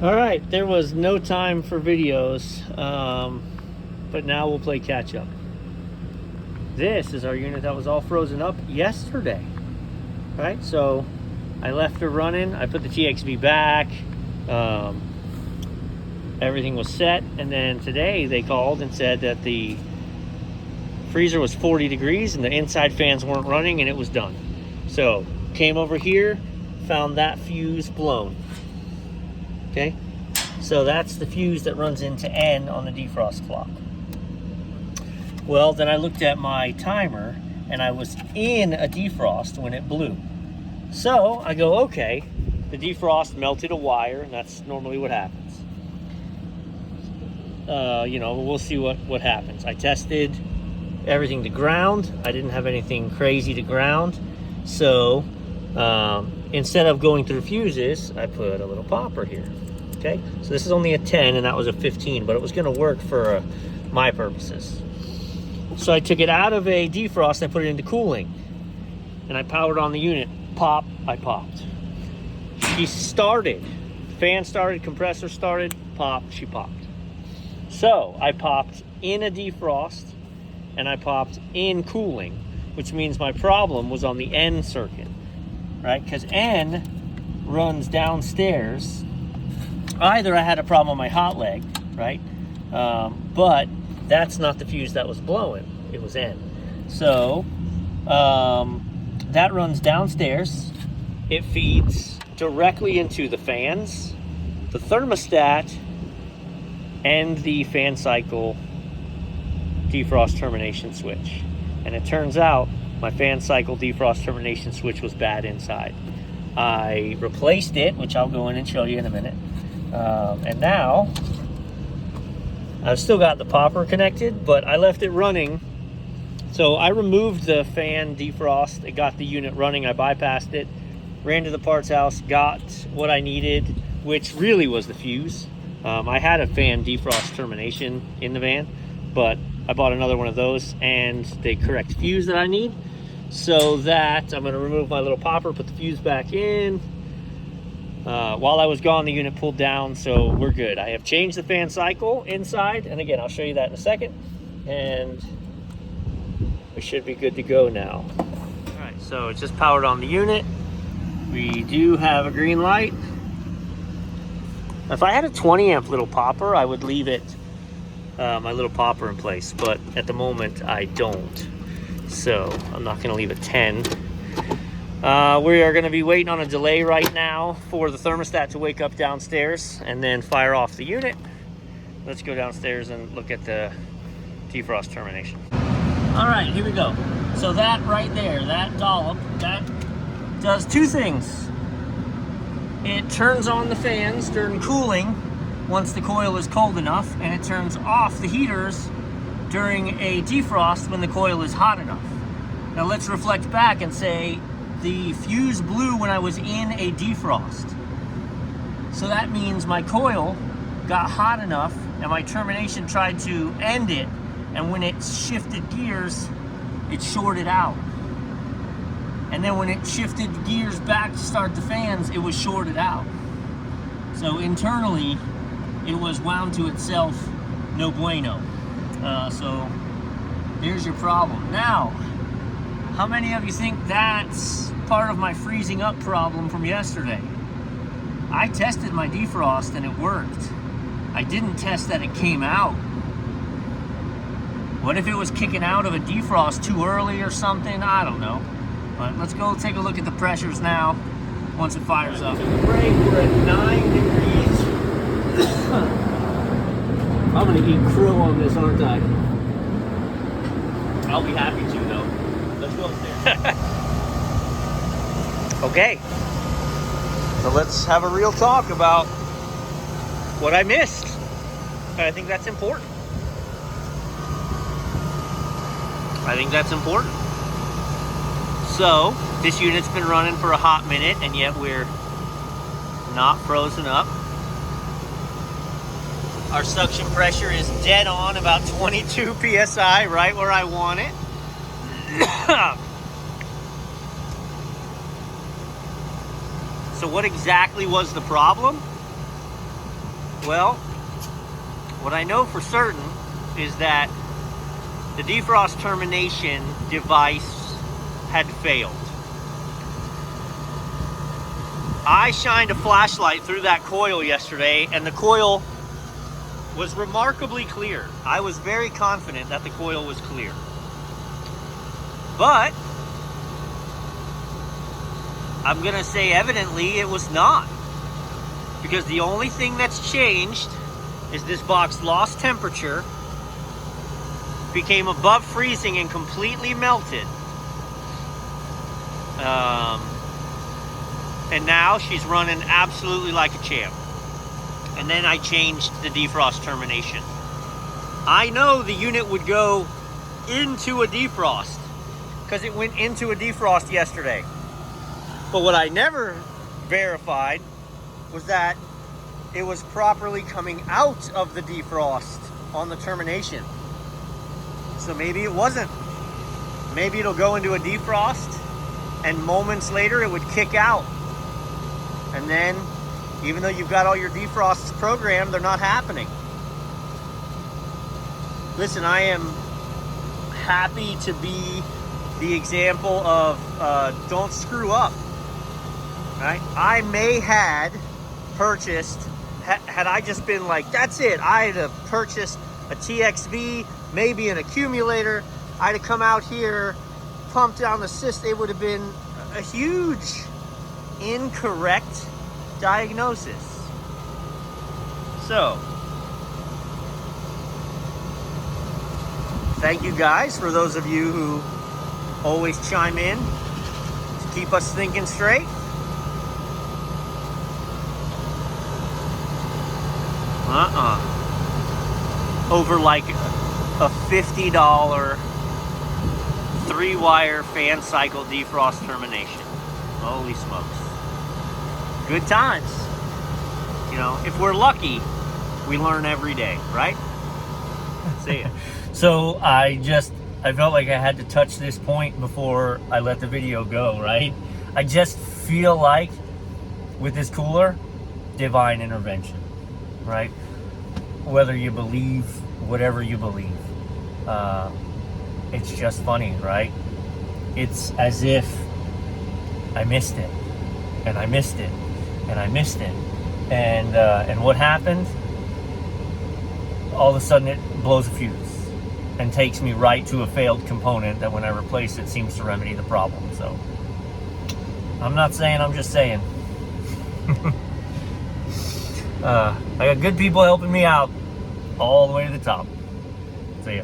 All right, there was no time for videos, but now we'll play catch up. This is our unit that was all frozen up yesterday, right? So I left her running, I put the TXV back, everything was set, and then today they called and said that the freezer was 40 degrees and the inside fans weren't running and it was done. So came over here, found that fuse blown. Okay, so that's the fuse that runs into N on the defrost clock. Well, then I looked at my timer and I was in a defrost when it blew. So I go, okay, the defrost melted a wire, and that's normally what happens. You know, we'll see what happens. I tested everything to ground. I didn't have anything crazy to ground. So instead of going through fuses, I put a little popper here. Okay, so this is only a 10 and that was a 15, but it was going to work for my purposes. So I took it out of a defrost and I put it into cooling, and I powered on the unit. Pop, I popped. She started, fan started, compressor started, pop, she popped. So I popped in a defrost and I popped in cooling, which means my problem was on the N circuit, right? Because N runs downstairs. Either I had a problem on my hot leg, right? But that's not the fuse that was blowing. It was N. So that runs downstairs. It feeds directly into the fans, the thermostat, and the fan cycle defrost termination switch. And it turns out my fan cycle defrost termination switch was bad inside. I replaced it, which I'll go in and show you in a minute. And now I've still got the popper connected, but I left it running. So I removed the fan defrost. It got the unit running. I bypassed it, ran to the parts house, got what I needed, which really was the fuse. I had a fan defrost termination in the van, but I bought another one of those and the correct fuse that I need. So that I'm going to remove my little popper, put the fuse back in. While I was gone, the unit pulled down, so we're good. I have changed the fan cycle inside, and again, I'll show you that in a second, and we should be good to go now. All right, so it's just powered on the unit. We do have a green light. If I had a 20 amp little popper, I would leave it, my little popper in place, but at the moment I don't. So I'm not gonna leave a 10. We are gonna be waiting on a delay right now for the thermostat to wake up downstairs and then fire off the unit. Let's go downstairs and look at the defrost termination. All right, here we go. So that right there, that dollop, that does two things. It turns on the fans during cooling once the coil is cold enough, and it turns off the heaters during a defrost when the coil is hot enough. Now let's reflect back and say the fuse blew when I was in a defrost. So that means my coil got hot enough and my termination tried to end it, and when it shifted gears, it shorted out. And then when it shifted gears back to start the fans, it was shorted out. So internally, it was wound to itself, no bueno. So there's your problem. Now, how many of you think that's part of my freezing up problem from yesterday? I tested my defrost and it worked. I didn't test that it came out. What if it was kicking out of a defrost too early or something? I don't know. But let's go take a look at the pressures now once it fires up. Break, we're at 9 degrees. I'm gonna eat crow on this, aren't I? I'll be happy to, though. Let's go upstairs. Okay. So let's have a real talk about what I missed. I think that's important. So, this unit's been running for a hot minute, and yet we're not frozen up. Our suction pressure is dead on, about 22 PSI, right where I want it. So what exactly was the problem? Well, what I know for certain is that the defrost termination device had failed. I shined a flashlight through that coil yesterday, and the coil was remarkably clear. I was very confident that the coil was clear. But I'm gonna say evidently it was not, because the only thing that's changed is this box lost temperature, became above freezing and completely melted. And now she's running absolutely like a champ. And then I changed the defrost termination. I know the unit would go into a defrost because it went into a defrost yesterday. But what I never verified was that it was properly coming out of the defrost on the termination. So maybe it wasn't. Maybe it'll go into a defrost and moments later it would kick out. And then, even though you've got all your defrosts programmed, they're not happening. Listen, I am happy to be the example of don't screw up. Right? I may had purchased, had I just been like, that's it, I'd have purchased a TXV, maybe an accumulator, I'd have come out here, pumped down the system, it would have been a huge incorrect diagnosis. So, thank you guys for those of you who always chime in to keep us thinking straight. Over like a $50 3-wire fan cycle defrost termination. Holy smokes. Good times. You know, if we're lucky, we learn every day, right? See ya. So I felt like I had to touch this point before I let the video go, right? I just feel like with this cooler, divine intervention, right? Whether you believe whatever you believe, it's just funny, right? It's as if I missed it, and I missed it, and I missed it, and what happened? All of a sudden, it blows a fuse and takes me right to a failed component that, when I replace it, seems to remedy the problem. So I'm not saying, I'm just saying. I got good people helping me out all the way to the top. See ya.